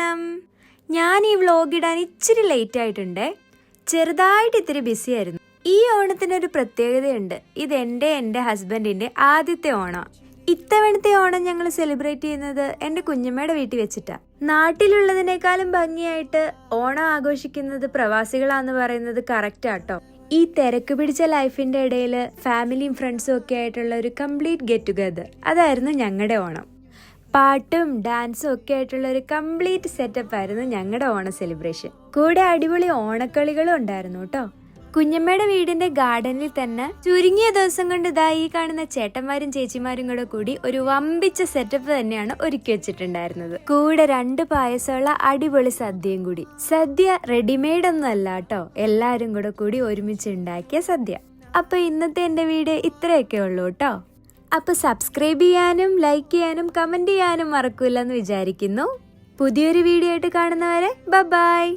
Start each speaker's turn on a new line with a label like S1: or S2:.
S1: നമസ്കാരം. ഞാൻ ഈ വ്ലോഗ് ഇടാൻ ഇച്ചിരി ലേറ്റ് ആയിട്ടുണ്ട്. ചെറുതായിട്ട് ഇത്തിരി ബിസി ആയിരുന്നു. ഈ ഓണത്തിനൊരു പ്രത്യേകതയുണ്ട്. ഇത് എൻ്റെ ഹസ്ബൻഡിന്റെ ആദ്യത്തെ ഓണം. ഇത്തവണത്തെ ഓണം ഞങ്ങൾ സെലിബ്രേറ്റ് ചെയ്യുന്നത് എൻ്റെ കുഞ്ഞമ്മയുടെ വീട്ടിൽ വെച്ചിട്ടാ. നാട്ടിലുള്ളതിനേക്കാളും ഭംഗിയായിട്ട് ഓണം ആഘോഷിക്കുന്നത് പ്രവാസികളാന്ന് പറയുന്നത് കറക്റ്റ് ആട്ടോ. ഈ തിരക്ക് പിടിച്ച ലൈഫിന്റെ ഇടയിൽ ഫാമിലിയും ഫ്രണ്ട്സും ഒക്കെ ആയിട്ടുള്ള ഒരു കംപ്ലീറ്റ് ഗെറ്റ് ടുഗദർ, അതായിരുന്നു ഞങ്ങളുടെ ഓണം. പാട്ടും ഡാൻസും ഒക്കെ ആയിട്ടുള്ള ഒരു കംപ്ലീറ്റ് സെറ്റപ്പ് ആയിരുന്നു ഞങ്ങളുടെ ഓണ സെലിബ്രേഷൻ. കൂടെ അടിപൊളി ഓണക്കളികളും ഉണ്ടായിരുന്നു കേട്ടോ. കുഞ്ഞമ്മയുടെ വീടിന്റെ ഗാർഡനിൽ തന്നെ ചുരുങ്ങിയ ദിവസം കൊണ്ട് ഇതാ ഈ കാണുന്ന ചേട്ടന്മാരും ചേച്ചിമാരും കൂടെ കൂടി ഒരു വമ്പിച്ച സെറ്റപ്പ് തന്നെയാണ് ഒരുക്കി വെച്ചിട്ടുണ്ടായിരുന്നത്. കൂടെ 2 പായസമുള്ള അടിപൊളി സദ്യയും കൂടി. സദ്യ റെഡിമെയ്ഡ് ഒന്നും അല്ല കേട്ടോ, എല്ലാരും കൂടെ കൂടി ഒരുമിച്ച് ഉണ്ടാക്കിയ സദ്യ. അപ്പൊ ഇന്നത്തെ എന്റെ വീഡിയോ ഇത്രയൊക്കെ ഉള്ളൂ കേട്ടോ. അപ്പൊ സബ്സ്ക്രൈബ് ചെയ്യാനും ലൈക്ക് ചെയ്യാനും കമന്റ് ചെയ്യാനും മറക്കൂലെന്ന് വിചാരിക്കുന്നു. പുതിയൊരു വീഡിയോ ആയിട്ട് കാണുന്നവരെ ബൈ.